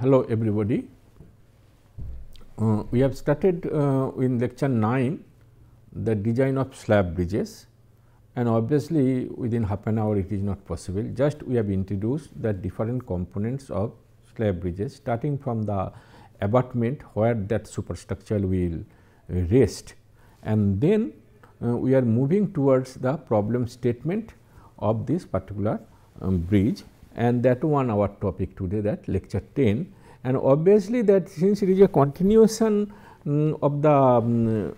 Hello everybody. We have started in lecture 9 the design of slab bridges, and obviously within half an hour it is not possible. Just we have introduced the different components of slab bridges, starting from the abutment where that superstructure will rest, and then we are moving towards the problem statement of this particular bridge, and that one our topic today, that lecture 10. And obviously that since it is a continuation of the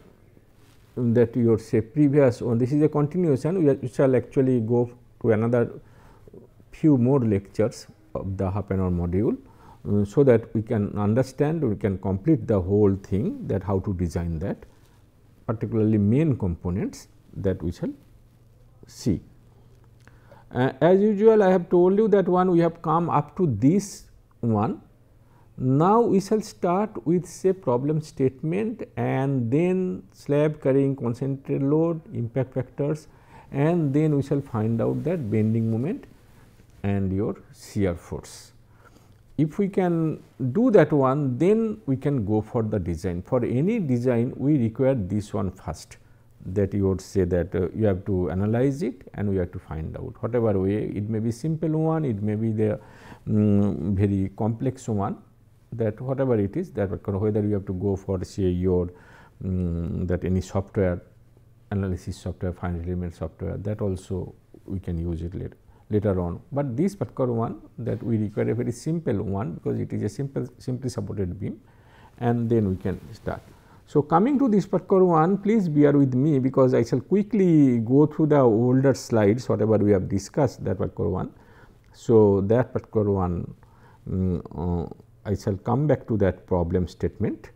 that your say previous one, this is a continuation, we shall actually go to another few more lectures of the half an hour module, so that we can understand, we can complete the whole thing, that how to design that, particularly main components that we shall see. As usual, I have told you that we have come up to this one. Now, we shall start with say problem statement, and then slab carrying concentrated load, impact factors, and then we shall find out that bending moment and your shear force. If we can do that one, then we can go for the design. For any design, we require this one first, that you would say that you have to analyze it and we have to find out whatever way, it may be simple one, it may be the very complex one, that whatever it is, that whether you have to go for say your that any software analysis software, finite element software, that also we can use it later on. But this particular one, that we require a very simple one, because it is a simply supported beam, and then we can start. So, coming to this particular one, please bear with me, because I shall quickly go through the older slides whatever we have discussed that particular one. So, that particular one I shall come back to that problem statement.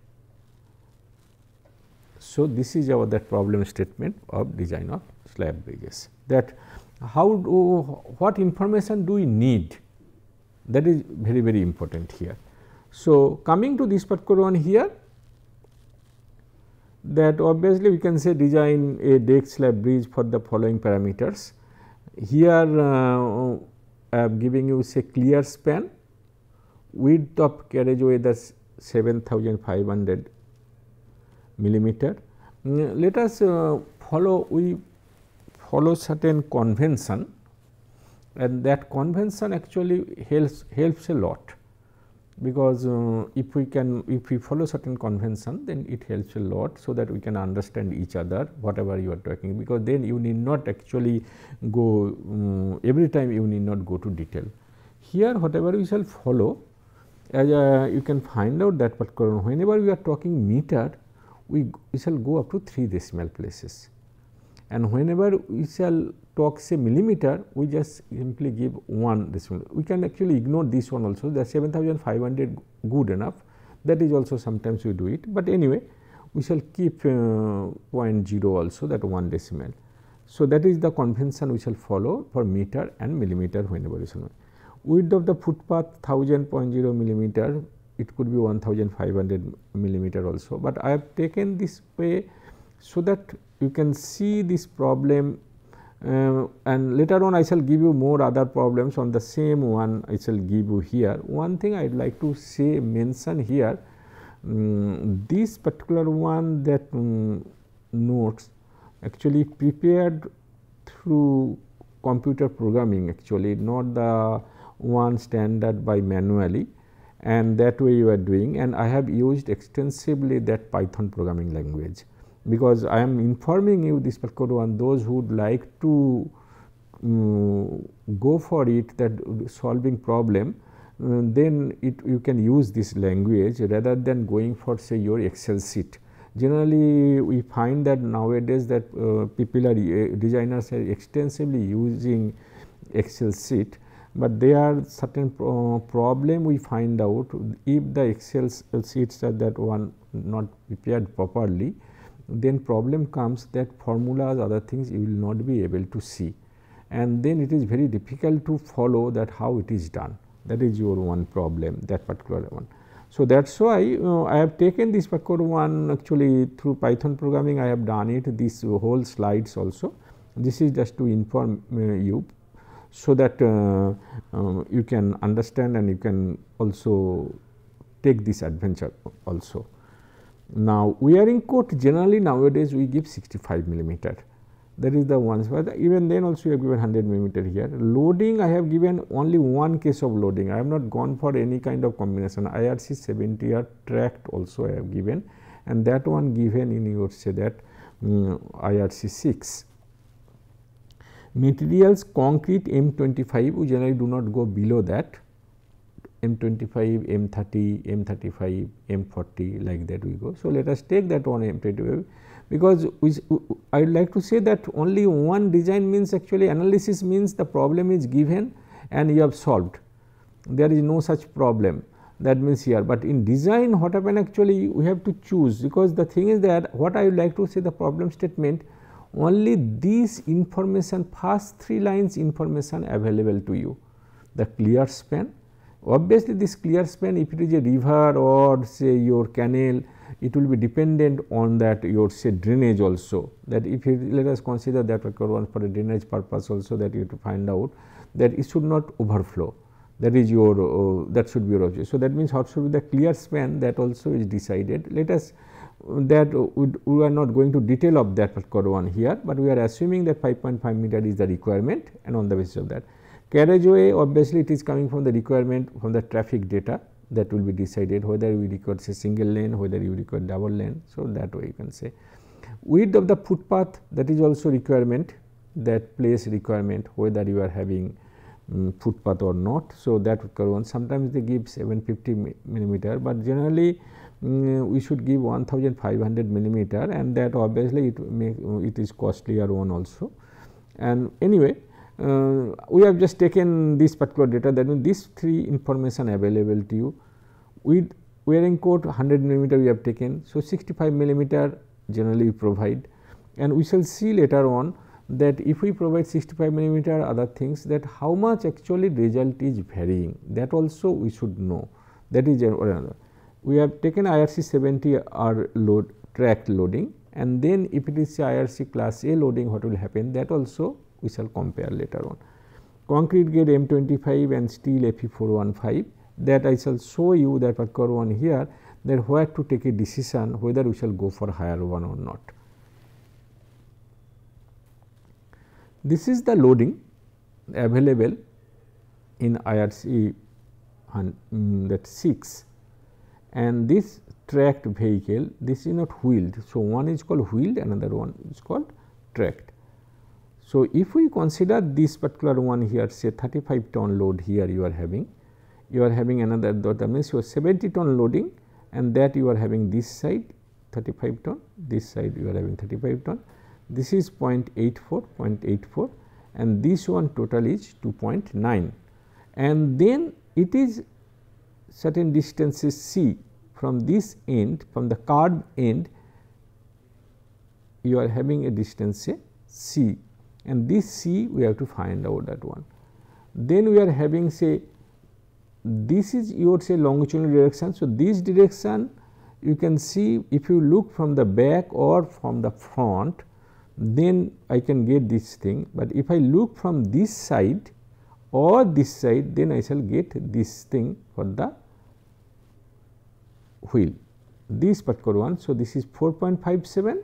So, this is our that problem statement of design of slab bridges, that what information do we need, that is very important here. So, coming to this particular one here, that obviously we can say design a deck slab bridge for the following parameters. Here I am giving you say clear span, width of carriageway, that is 7500 millimeter. Let us follow certain convention, and that convention actually helps a lot, because if we follow certain convention, then it helps a lot, so that we can understand each other whatever you are talking, because then you need not actually go every time, you need not go to detail. Here whatever we shall follow, as you can find out that particular, whenever we are talking meter, we shall go up to 3 decimal places, and whenever we shall talk say millimeter, we just simply give 1 decimal. We can actually ignore this one also, the 7500 good enough, that is also sometimes we do it, but anyway we shall keep 0.0 also, that 1 decimal. So, that is the convention we shall follow for meter and millimeter whenever we shall. Width of the footpath 1000.0 millimeter, it could be 1500 millimeter also, but I have taken this way so that you can see this problem, and later on I shall give you more other problems on the same one I shall give you here. One thing I would like to say, mention here, this particular one, that notes actually prepared through computer programming, actually not the one standard by manually, and that way you are doing, and I have used extensively that Python programming language, because I am informing you this particular one, those who would like to go for it, that solving problem, then you can use this language rather than going for say your Excel sheet. Generally we find that nowadays that people are designers are extensively using Excel sheet, but there are certain problem we find out if the Excel sheets are that one not prepared properly, then problem comes that formulas, other things you will not be able to see, and then it is very difficult to follow that how it is done. That is your one problem, that particular one. So, that is why I have taken this particular one, actually through Python programming I have done it, this whole slides also. This is just to inform you, so that you can understand, and you can also take this adventure also. Now, wearing coat generally nowadays we give 65 millimeter, that is the ones, but even then also we have given 100 millimeter here. Loading I have given only one case of loading, I have not gone for any kind of combination. IRC 70 or tract also I have given, and that one given in your say that IRC 6. Materials concrete M25, we generally do not go below that, M25, M30, M35, M40 like that we go. So, let us take that one M25, because I would like to say that only one design means actually analysis means the problem is given and you have solved, there is no such problem, that means here. But in design what happen actually we have to choose, because the thing is that what I would like to say the problem statement, only this information first 3 lines information available to you, the clear span. Obviously, this clear span if it is a river or say your canal, it will be dependent on that your say drainage also, that if you let us consider that one for a drainage purpose also, that you have to find out that it should not overflow, that is your that should be your object. So, that means what should be the clear span, that also is decided. Let us that we are not going to detail of that particular one here, but we are assuming that 5.5 meter is the requirement, and on the basis of that carriageway obviously it is coming from the requirement from the traffic data, that will be decided whether we require say single lane, whether you require double lane. So, that way you can say width of the footpath, that is also requirement, that place requirement whether you are having footpath or not. So, that one sometimes they give 750 millimeter, but generally we should give 1500 millimeter, and that obviously it is costlier one also. And anyway, we have just taken this particular data, that means these 3 information available to you. With wearing coat 100 millimeter we have taken. So, 65 millimeter generally we provide, and we shall see later on that if we provide 65 millimeter other things, that how much actually result is varying, that also we should know, that is another. We have taken IRC 70 R load tract loading, and then if it is IRC class A loading, what will happen, that also we shall compare later on. Concrete grade M25 and steel Fe 415, that I shall show you that particular one here, that where to take a decision whether we shall go for higher one or not. This is the loading available in IRC that 6, and this tracked vehicle, this is not wheeled. So, one is called wheeled, another one is called tracked. So, if we consider this particular one here, say 35 ton load here you are having another, that means your 70 ton loading, and that you are having this side 35 ton, this side you are having 35 ton, this is 0.84, and this one total is 2.9, and then it is certain distances C from this end, from the curved end you are having a distance say C, and this C we have to find out that one. Then we are having say this is your say longitudinal direction. So, this direction you can see if you look from the back or from the front, then I can get this thing, but if I look from this side or this side, then I shall get this thing for the wheel, this particular one. So, this is 4.57,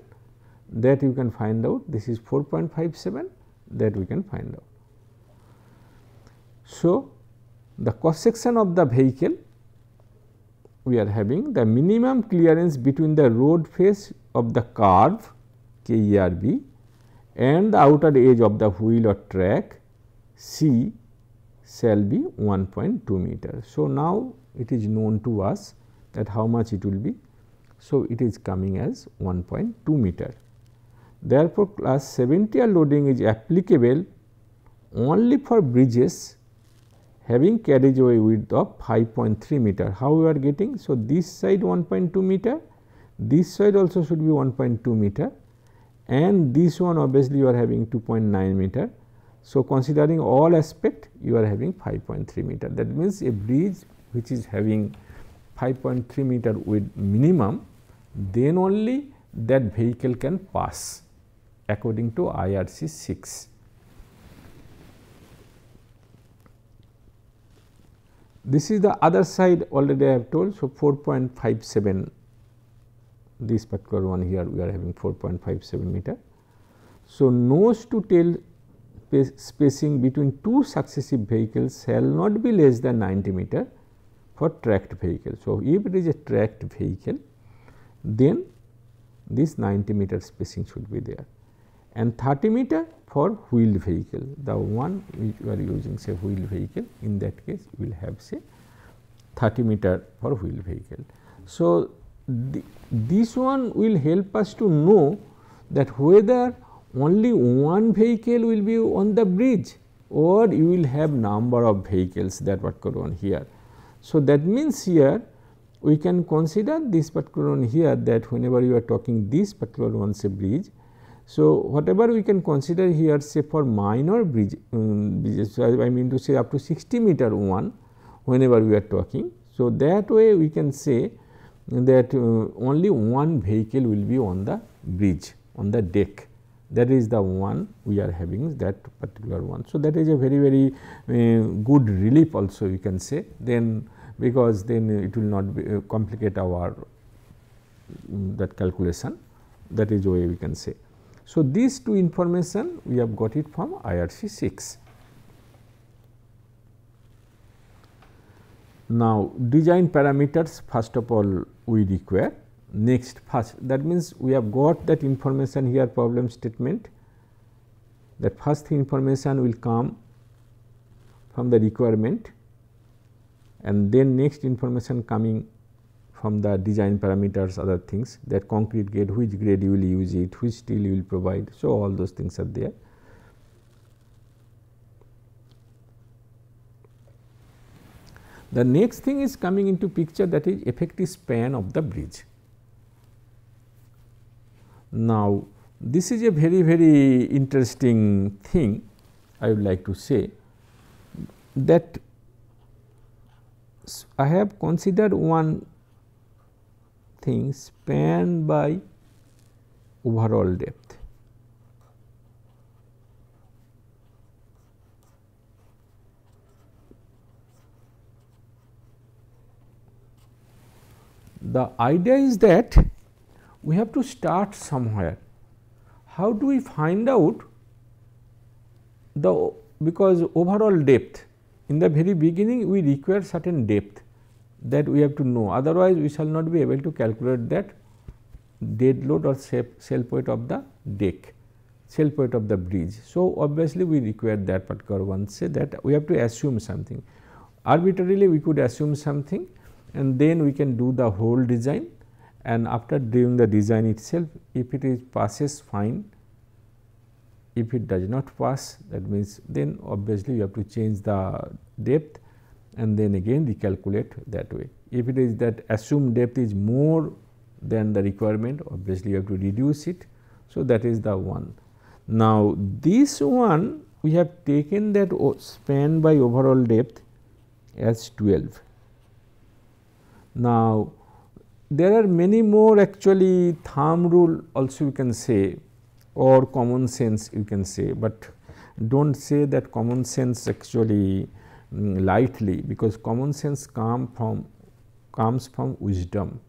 that you can find out, this is 4.57, that we can find out. So, the cross section of the vehicle, we are having the minimum clearance between the road face of the curve KERB and the outer edge of the wheel or track C shall be 1.2 meter. So, now it is known to us that how much it will be. So, it is coming as 1.2 meter. Therefore, class 70 loading is applicable only for bridges having carriageway width of 5.3 meter. How we are getting? So, this side 1.2 meter, this side also should be 1.2 meter, and this one obviously you are having 2.9 meter. So, considering all aspect you are having 5.3 meter. That means, a bridge which is having 5.3 meter width minimum, then only that vehicle can pass according to IRC 6. This is the other side already I have told. So, 4.57, this particular one here we are having 4.57 meter. So, nose to tail spacing between two successive vehicles shall not be less than 90 meter for tracked vehicle. So, if it is a tracked vehicle, then this 90 meter spacing should be there, and 30 meter for wheeled vehicle. The one which we are using say wheeled vehicle, in that case we will have say 30 meter for wheeled vehicle. So, this one will help us to know that whether only one vehicle will be on the bridge or you will have number of vehicles that what go on here. So, that means here we can consider this particular one here, that whenever you are talking this particular one say bridge. So, whatever we can consider here say for minor bridge bridges, so I mean to say up to 60 meter one whenever we are talking. So, that way we can say that only one vehicle will be on the bridge, on the deck. That is the one we are having, that particular one. So, that is a very good relief also you can say, then because then it will not be, complicate our that calculation, that is the way we can say. So, these two information we have got it from IRC 6. Now, design parameters first of all we require. Next, first, that means we have got that information here, problem statement, that first information will come from the requirement, and then next information coming from the design parameters, other things, that concrete grade, which grade you will use it, which steel you will provide. So, all those things are there. The next thing is coming into picture, that is effective span of the bridge. Now, this is a very interesting thing I would like to say, that I have considered one thing, span by overall depth. The idea is that we have to start somewhere. How do we find out the, because overall depth, in the very beginning we require certain depth that we have to know, otherwise we shall not be able to calculate that dead load or self weight of the deck, self weight of the bridge. So, obviously we require that particular one, say that we have to assume something. Arbitrarily we could assume something, and then we can do the whole design, and after doing the design itself, if it is passes, fine. If it does not pass, that means then obviously you have to change the depth and then again recalculate that way. If it is that assumed depth is more than the requirement, obviously you have to reduce it. So, that is the one. Now, this one we have taken that span by overall depth as 12. Now, there are many more actually thumb rule also you can say, or common sense you can say, but do not say that common sense actually lightly, because common sense comes from wisdom.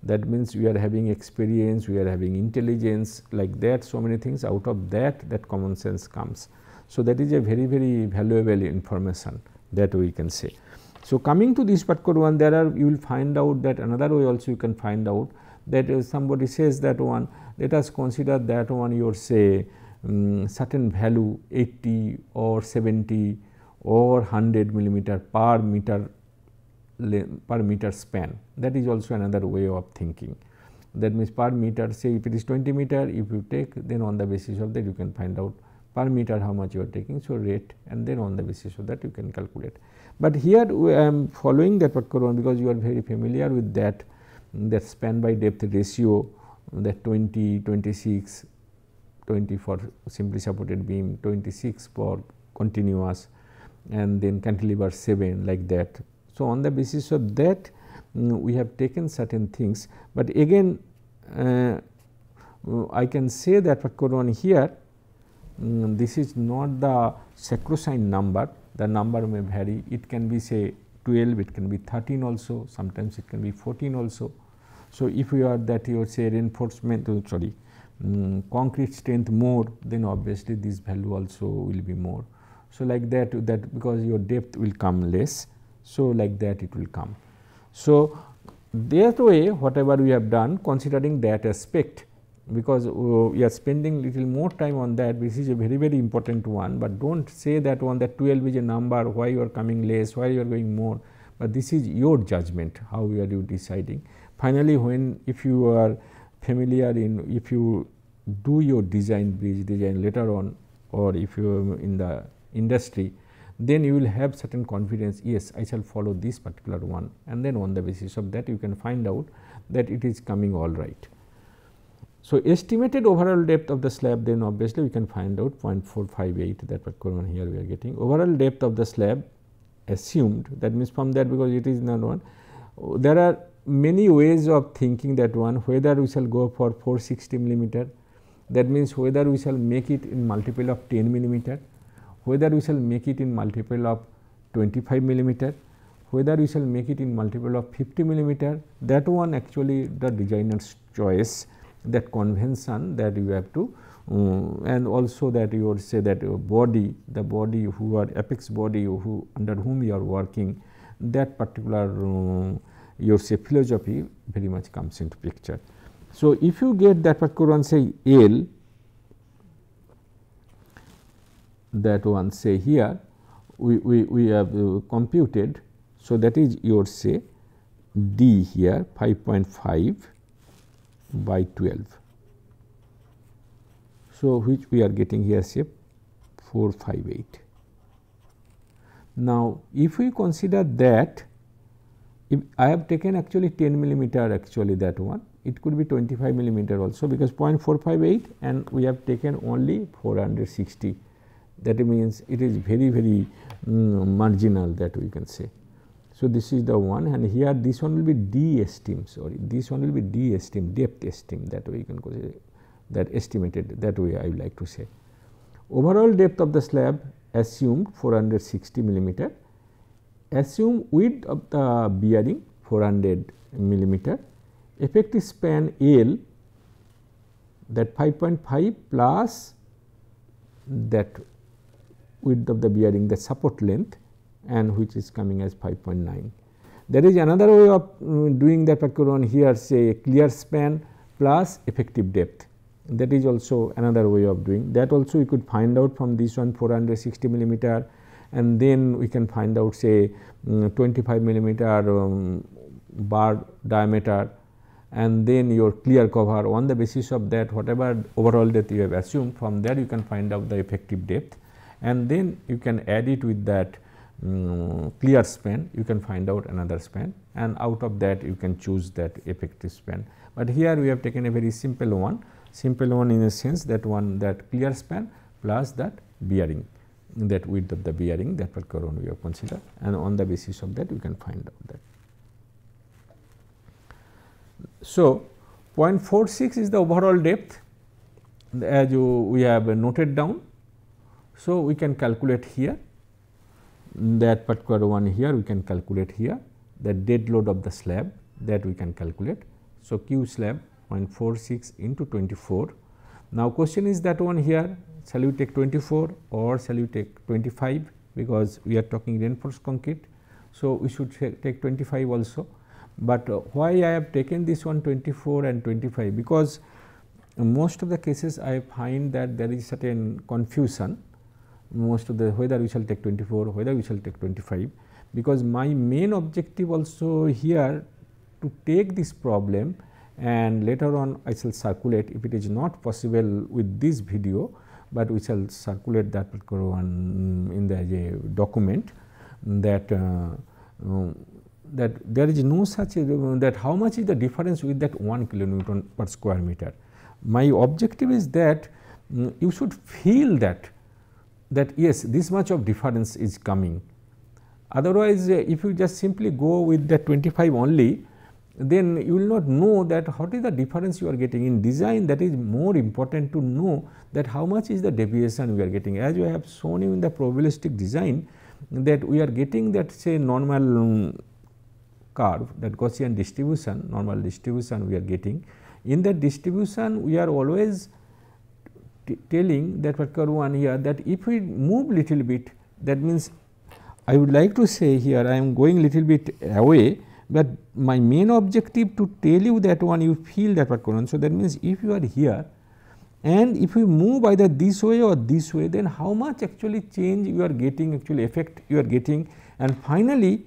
That means we are having experience, we are having intelligence, like that, so many things, out of that common sense comes. So, that is a very valuable information that we can say. So, coming to this particular one, there are, you will find out that another way also you can find out that somebody says that one, let us consider that one your say certain value 80 or 70 or 100 millimeter per meter span. That is also another way of thinking. That means per meter, say if it is 20 meter, if you take, then on the basis of that you can find out per meter how much you are taking. So, rate, and then on the basis of that you can calculate. But here I am following that particular one, because you are very familiar with that span by depth ratio, that 20, 26, 20 for simply supported beam, 26 for continuous, and then cantilever 7, like that. So, on the basis of that we have taken certain things, but again I can say that particular one here, this is not the sacrosanct number, the number may vary, it can be say 12, it can be 13 also, sometimes it can be 14 also. So, if you are that you say reinforcement concrete strength more, then obviously this value also will be more. So, like that because your depth will come less. So, like that it will come. So, that way whatever we have done considering that aspect, because we are spending little more time on that, which is a very important one, but do not say that one that 12 is a number, why you are coming less, why you are going more, but this is your judgment, how are you deciding. Finally, when if you are familiar in, if you do your bridge design later on, or if you are in the industry, then you will have certain confidence, yes, I shall follow this particular one, and then on the basis of that you can find out that it is coming all right. So, estimated overall depth of the slab, then obviously we can find out 0.458, that particular one here we are getting. Overall depth of the slab assumed, that means from that, because it is not one, there are many ways of thinking that one, whether we shall go for 460 millimeter, that means whether we shall make it in multiple of 10 millimeter, whether we shall make it in multiple of 25 millimeter, whether we shall make it in multiple of 50 millimeter, that one actually the designer's choice, that convention that you have to and also that you would say that your body, the body who are apex body who under whom you are working, that particular your say philosophy very much comes into picture. So, if you get that particular one say L, that one say here we have computed. So, that is your say D here 5.5 by 12. So, which we are getting here say 458. Now, if we consider that, if I have taken actually 10 millimeter actually that one, it could be 25 millimeter also, because 0.458 and we have taken only 460, that means it is very marginal, that we can say. So, this is the one, and here this one will be D esteem, sorry, this one will be D esteem, depth esteem, that way you can consider that estimated, that way I would like to say. Overall depth of the slab assumed 460 millimeter, assume width of the bearing 400 millimeter, effective span L, that 5.5 plus that width of the bearing, the support length, and which is coming as 5.9. There is another way of doing that particular one here, say clear span plus effective depth, that is also another way of doing that. Also we could find out from this one 460 millimeter, and then we can find out say 25 millimeter bar diameter, and then your clear cover. On the basis of that, whatever overall depth you have assumed, from there you can find out the effective depth, and then you can add it with that clear span, you can find out another span, and out of that you can choose that effective span. But here we have taken a very simple one in a sense, that one, that clear span plus that bearing, that width of the bearing, that particular one we have considered, and on the basis of that we can find out that. So, 0.46 is the overall depth as we have noted down. So, we can calculate here that particular one here, we can calculate here the dead load of the slab, that we can calculate. So, Q slab 0.46 into 24. Now, question is that one here, shall we take 24 or shall we take 25, because we are talking reinforced concrete. So, we should take 25 also, but why I have taken this one 24 and 25, because most of the cases I find that there is certain confusion, most of the whether we shall take 24, whether we shall take 25, because my main objective also here to take this problem, and later on I shall circulate, if it is not possible with this video, but we shall circulate that particular one in the document, that that there is no such that how much is the difference with that 1 kilonewton per square meter. My objective is that you should feel that yes, this much of difference is coming. Otherwise, if you just simply go with the 25 only, then you will not know that what is the difference you are getting. In design, that is more important to know that how much is the deviation we are getting. As I have shown you in the probabilistic design, that we are getting that say normal curve, that Gaussian distribution, normal distribution we are getting. In that distribution we are always telling that particular one here that if we move little bit, that means I would like to say here I am going little bit away, but my main objective to tell you that one you feel that particular one. So, that means if you are here and if you move either this way or this way, then how much actually change you are getting, actually effect you are getting. And finally,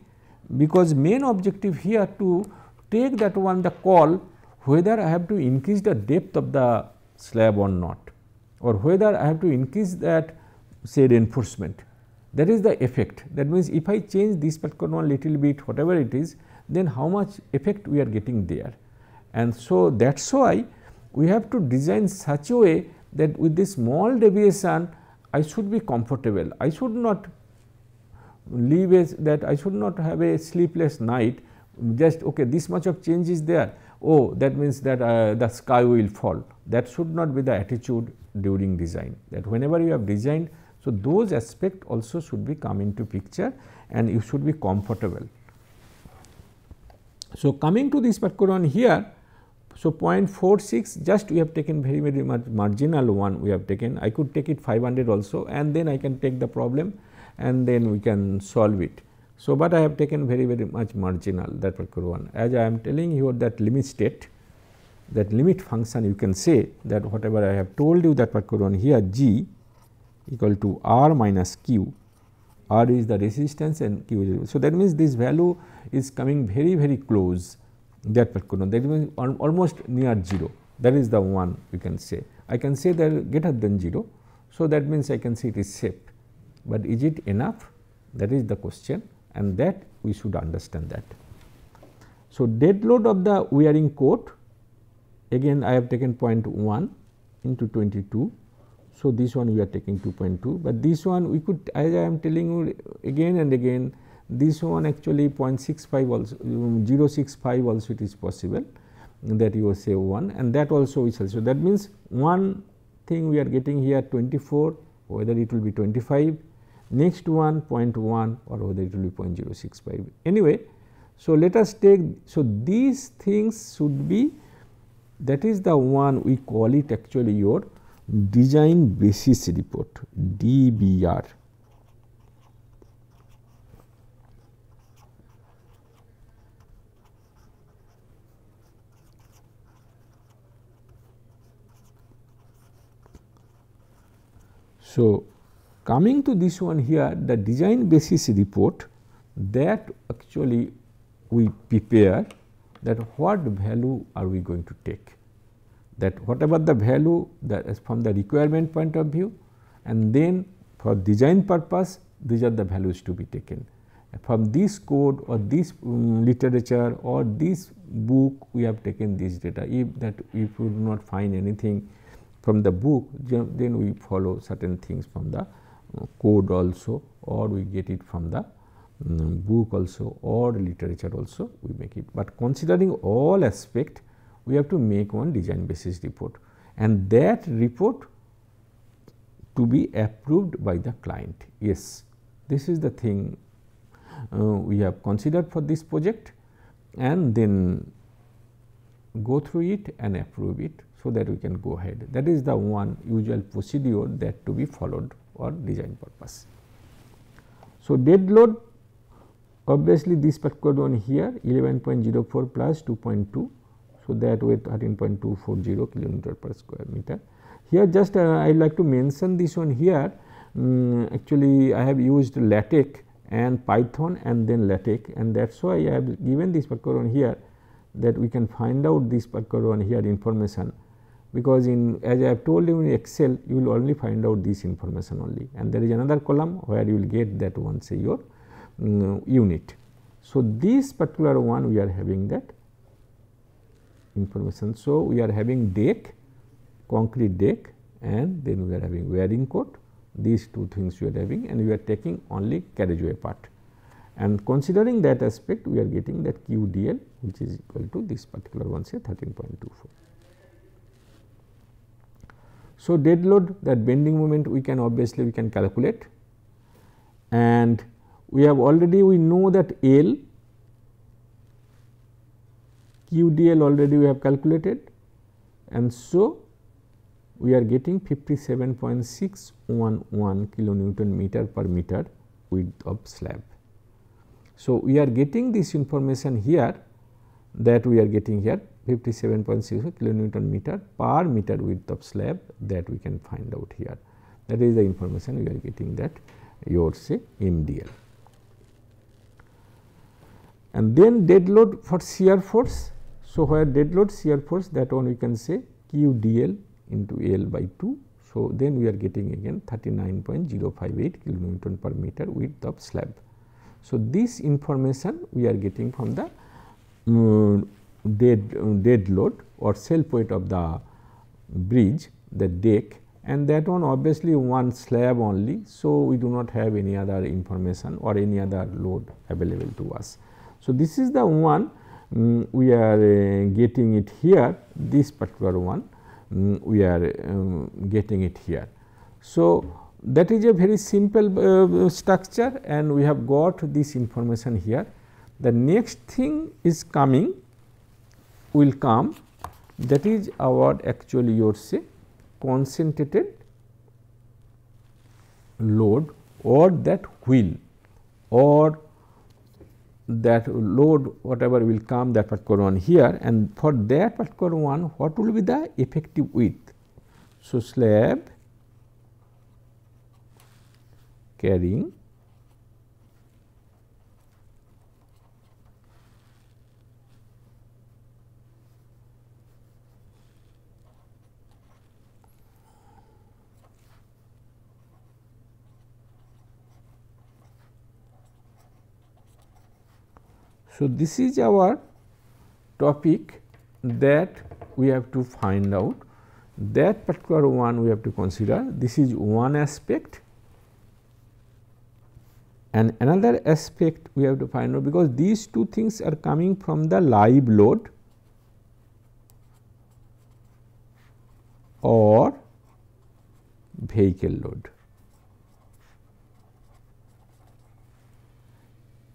because main objective here to take that one the call whether I have to increase the depth of the slab or not, or whether I have to increase that say reinforcement. That is the effect. That means, if I change this particular one little bit whatever it is, then how much effect we are getting there. And so, that is why we have to design such a way that with this small deviation I should be comfortable. I should not leave that I should not have a sleepless night, just okay this much of change is there, oh that means that the sky will fall. That should not be the attitude during design, that whenever you have designed, so those aspects also should be come into picture and you should be comfortable. So, coming to this particular one here, so 0.46 just we have taken very much marginal one we have taken. I could take it 500 also and then I can take the problem and then we can solve it. So, but I have taken very much marginal that particular one. As I am telling you that limit state, that limit function you can say that whatever I have told you that particular one here G equal to R minus Q, R is the resistance and Q is. So, that means this value is coming very close that particular one, that means almost near 0, that is the one we can say. I can say that greater than 0. So, that means I can say it is safe, but is it enough, that is the question, and that we should understand that. So, dead load of the wearing coat, again I have taken 0.1 into 22. So, this one we are taking 2.2, but this one we could, as I am telling you again and again, this one actually 0.65 also 0.65 also it is possible that you will say 1, and that also is also. That means, one thing we are getting here 24, whether it will be 25, next one 0.1 or whether it will be 0.065 anyway. So, let us take, so these things should be, that is the one we call it actually your design basis report, DBR. So, coming to this one here, the design basis report, that actually we prepare that what value are we going to take, that whatever the value that is from the requirement point of view, and then for design purpose these are the values to be taken. From this code or this literature or this book we have taken this data. If we do not find anything from the book, then we follow certain things from the code also, or we get it from the book also or literature also we make it. But considering all aspect, we have to make one design basis report, and that report to be approved by the client. Yes, this is the thing we have considered for this project, and then go through it and approve it, so that we can go ahead. That is the one usual procedure that to be followed for design purpose. So, dead load, obviously this particular one here 11.04 plus 2.2. So, that way 13.240 kilometer per square meter. Here just I would like to mention this one here, actually I have used LaTeX and Python and then LaTeX, and that is why I have given this particular one here, that we can find out this particular one here information, because in, as I have told you in Excel you will only find out this information only, and there is another column where you will get that one say your unit. So, this particular one we are having that information. So, we are having deck, concrete deck, and then we are having wearing coat, these two things we are having, and we are taking only carriageway part, and considering that aspect we are getting that QDL which is equal to this particular one say 13.24. So, dead load, that bending moment we can obviously we can calculate, and we have already we know that L QDL already we have calculated, and so we are getting 57.611 kilonewton meter per meter width of slab. So, we are getting this information here, that we are getting here 57.6 kilonewton meter per meter width of slab, that we can find out here. That is the information we are getting, that your say MDL. And then dead load for shear force. So, where dead load shear force, that one we can say QDL into L by 2. So, then we are getting again 39.058 kilonewton per meter width of slab. So, this information we are getting from the dead load or self weight of the bridge, the deck, and that one obviously one slab only. So, we do not have any other information or any other load available to us. So, this is the one we are getting it here, this particular one we are getting it here. So, that is a very simple structure, and we have got this information here. The next thing is coming, will come, that is our actually your say concentrated load, or that wheel, or that load whatever will come, that particular one here, and for that particular one what will be the effective width. So, slab carrying So, this is our topic that we have to find out, that particular one we have to consider. This is one aspect, and another aspect we have to find out, because these two things are coming from the live load or vehicle load.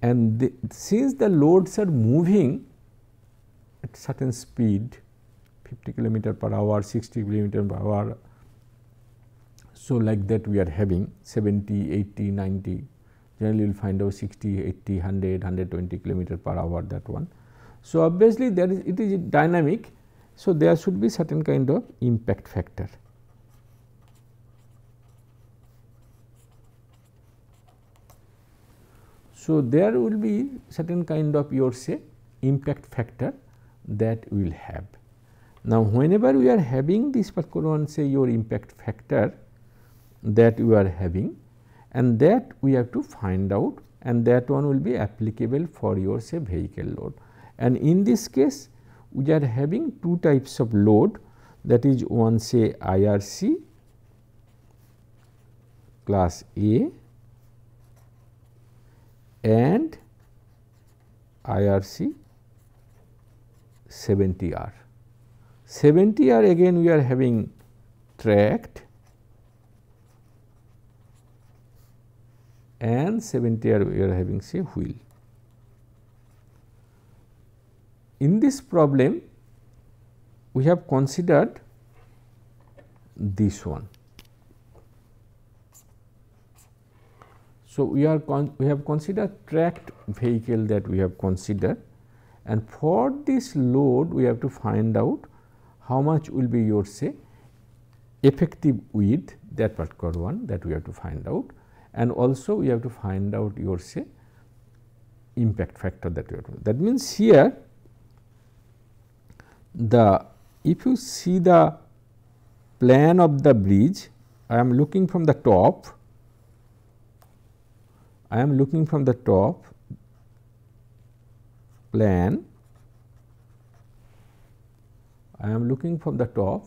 And since the loads are moving at certain speed, 50 kilometer per hour, 60 kilometer per hour, so like that we are having 70, 80, 90, generally you will find out 60, 80, 100, 120 kilometer per hour, that one. So, obviously, there is, it is dynamic. So, there should be certain kind of impact factor. So, there will be certain kind of your say impact factor that we will have. Now, whenever we are having this particular one, say your impact factor that you are having, and that we have to find out, and that one will be applicable for your say vehicle load. And in this case we are having two types of load, that is one say IRC class A and IRC 70R. 70R again we are having tracked, and 70R we are having say wheel. In this problem we have considered this one. So, we have considered tracked vehicle that we have considered, and for this load we have to find out how much will be your say effective width, that particular one that we have to find out, and also we have to find out your say impact factor that we have to. That means, here the if you see the plan of the bridge, I am looking from the top. I am looking from the top plan, I am looking from the top,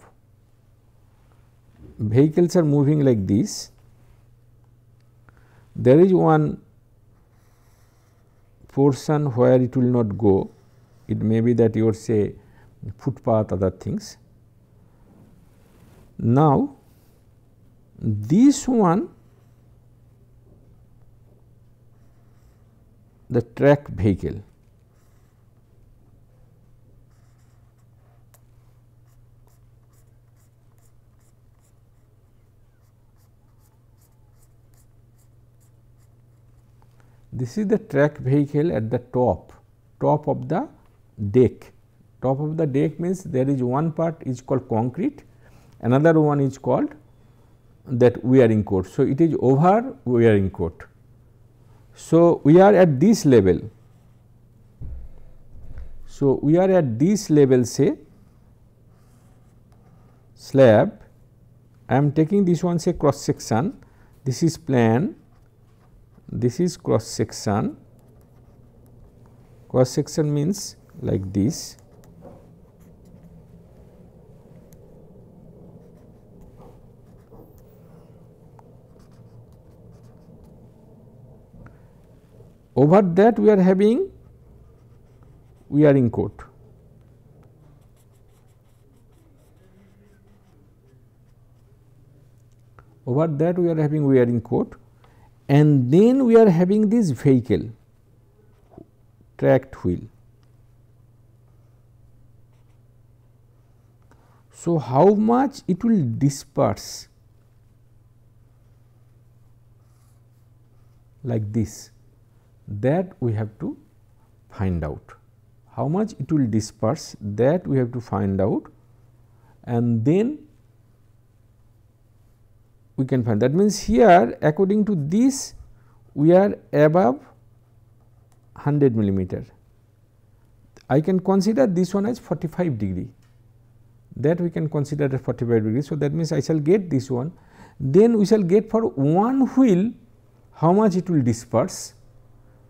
vehicles are moving like this, there is one portion where it will not go, it may be that your say footpath, other things. Now, this one the track vehicle. This is the track vehicle at the top of the deck. Top of the deck means there is one part is called concrete, another one is called that wearing coat. So, it is over wearing coat. So, we are at this level. So, we are at this level, say slab. I am taking this one, say cross section, this is plan, this is cross section. Cross section means like this. Over that we are having wearing coat. Over that we are having wearing coat, and then we are having this vehicle, tracked wheel. So, how much it will disperse like this, that we have to find out. How much it will disperse, that we have to find out, and then we can find. That means, here according to this we are above 100 millimeter. I can consider this one as 45 degree, that we can consider as 45 degree. So, that means, I shall get this one, then we shall get for one wheel how much it will disperse,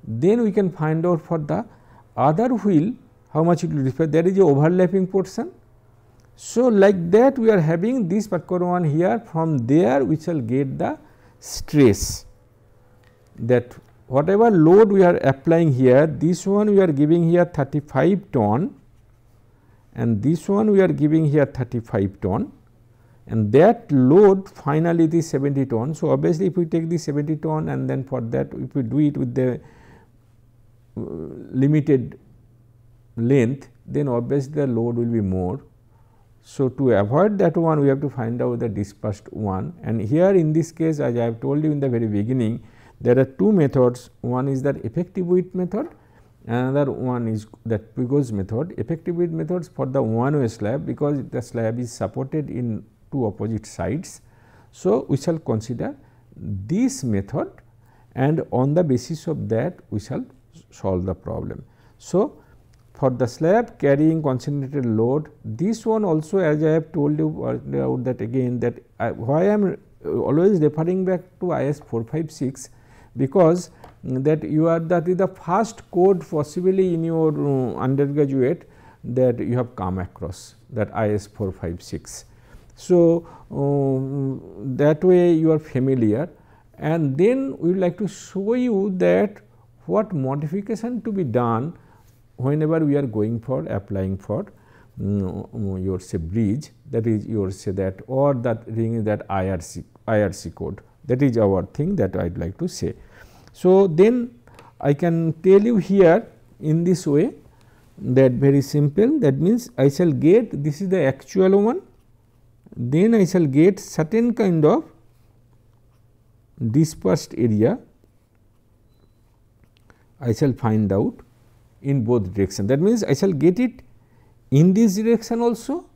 then we can find out for the other wheel how much it will disperse, that is a overlapping portion. So, like that we are having this particular one here, from there we shall get the stress, that whatever load we are applying here, this one we are giving here 35 ton and this one we are giving here 35 ton, and that load finally is 70 ton. So, obviously, if we take the 70 ton and then for that if we do it with the limited length, then obviously the load will be more. So, to avoid that one we have to find out the dispersed one, and here in this case, as I have told you in the very beginning, there are two methods. One is that effective weight method, another one is that Pigot's method. Effective weight methods for the one way slab, because the slab is supported in two opposite sides. So, we shall consider this method, and on the basis of that we shall solve the problem. So, for the slab carrying concentrated load, this one also, as I have told you that again, that why I am always referring back to IS 456, because that you are, that is the first code possibly in your undergraduate that you have come across, that IS 456. So, that way you are familiar, and then we would like to show you that what modification to be done whenever we are going for applying for your say bridge, that is your say that, or that ring is that IRC code, that is our thing that I would like to say. So, then I can tell you here in this way, that very simple, that means I shall get, this is the actual one, then I shall get certain kind of dispersed area, I shall find out in both direction. That means, I shall get it in this direction also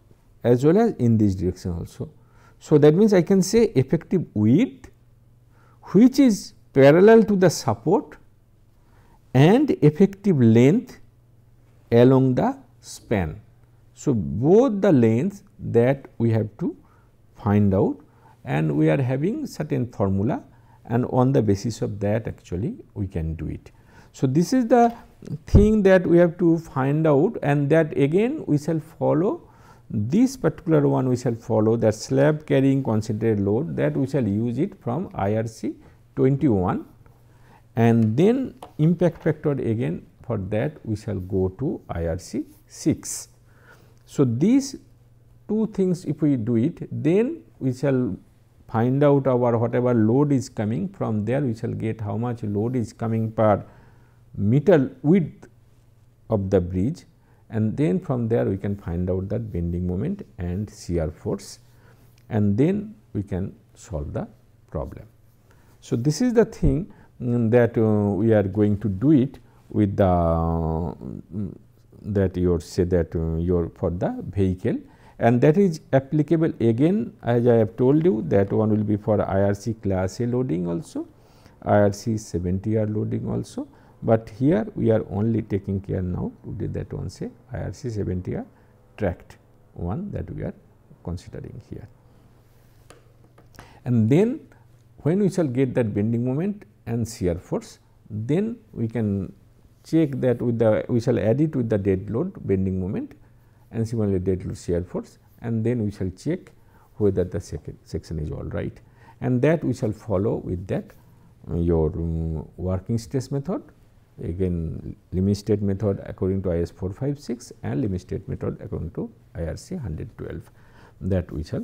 as well as in this direction also. So, that means, I can say effective width which is parallel to the support and effective length along the span. So, both the lengths that we have to find out, and we are having certain formula, and on the basis of that actually we can do it. So, this is the thing that we have to find out, and that again we shall follow this particular one, we shall follow that slab carrying concentrated load, that we shall use it from IRC 21, and then impact factor again for that we shall go to IRC 6. So, these two things if we do it, then we shall find out our whatever load is coming, from there we shall get how much load is coming per meter width of the bridge, and then from there we can find out that bending moment and shear force, and then we can solve the problem. So, this is the thing that we are going to do it with the that your say that your for the vehicle, and that is applicable again as I have told you that one will be for IRC class A loading also, IRC 70R loading also, but here we are only taking care now to do that one say IRC 70R tract one that we are considering here. And then when we shall get that bending moment and shear force, then we can check that with the we shall add it with the dead load bending moment and similarly dead load shear force, and then we shall check whether the section is all right, and that we shall follow with that your working stress method, again limit state method according to IS 456 and limit state method according to IRC 112, that we shall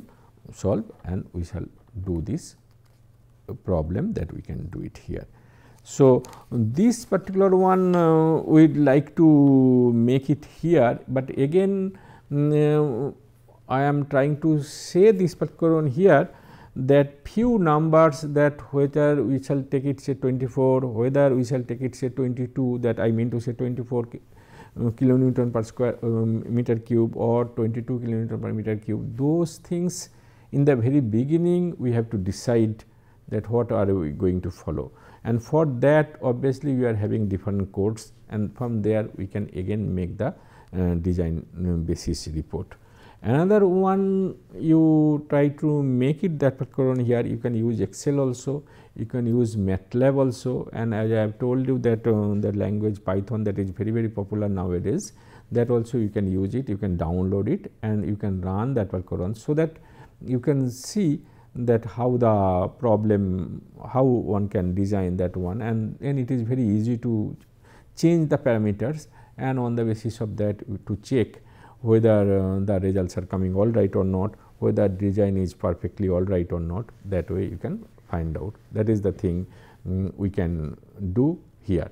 solve and we shall do this problem that we can do it here. So, this particular one we would like to make it here, but again I am trying to say this particular one here that few numbers that whether we shall take it say 24, whether we shall take it say 22, that I mean to say 24 kilonewton per square meter cube or 22 kilonewton per meter cube, those things in the very beginning we have to decide that what are we going to follow, and for that obviously we are having different codes, and from there we can again make the design basis report. Another one you try to make it that particular one here, you can use Excel also, you can use MATLAB also, and as I have told you that the language Python that is very popular nowadays, that also you can use it, you can download it and you can run that particular one, so that you can see that how the problem, how one can design that one, and then it is very easy to change the parameters, and on the basis of that to check whether the results are coming all right or not, whether design is perfectly all right or not, that way you can find out. That is the thing we can do here.